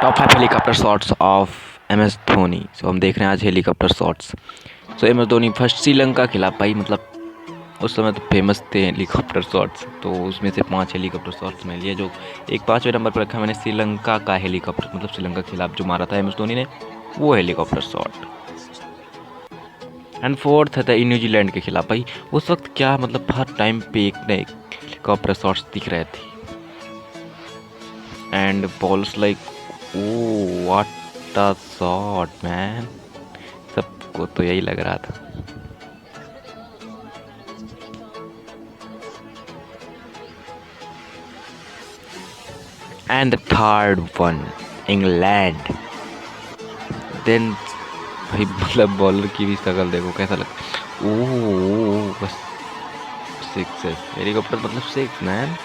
Top 5 helicopter shots of MS Dhoni. So हम देख रहे हैं आज helicopter shots. So MS Dhoni first Sri Lanka खिला भाई, मतलब उस समय तो फेमस थे हेलीकॉप्टर शॉट्स, तो उसमें से 5 हेलीकॉप्टर शॉट्स में लिए। जो एक 5वें नंबर पर रखा मैंने श्रीलंका का हेलीकॉप्टर, मतलब श्रीलंका के खिलाफ जो मारा था MS धोनी ने, वो हेलीकॉप्टर शॉट। एंड फोर्थ था न्यूजीलैंड के खिलाफ। भाई उस वक्त क्या मतलब हर टाइम पे एक नए हेलीकॉप्टर शॉट्स दिख रहे थे। And balls like oh what a shot man, सबको तो यही लग रहा था। And the third one England. Then भाई मतलब बॉलर की भी शक्ल देखो कैसा लगता। ओह बस 6 है हेलीकॉप्टर, मतलब 6 man,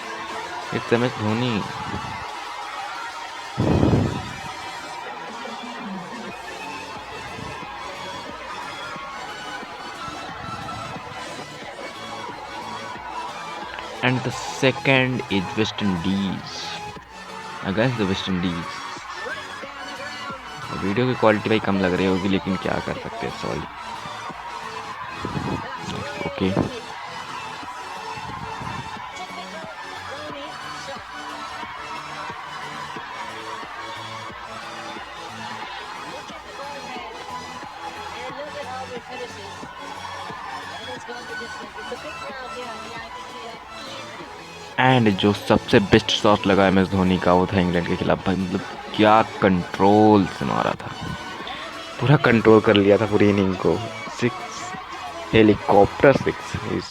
it's MS Dhoni. And the second is West Indies against the West Indies. Video की क्वालिटी भाई कम लग रही होगी, लेकिन क्या कर सकते हैं, सॉरी। ओके एंड जो सबसे बेस्ट शॉट लगा MS धोनी का वो था इंग्लैंड के खिलाफ। भाई मतलब क्या कंट्रोल से मारा था, पूरा कंट्रोल कर लिया था पूरी इनिंग को। 6 हेलीकॉप्टर 6 इज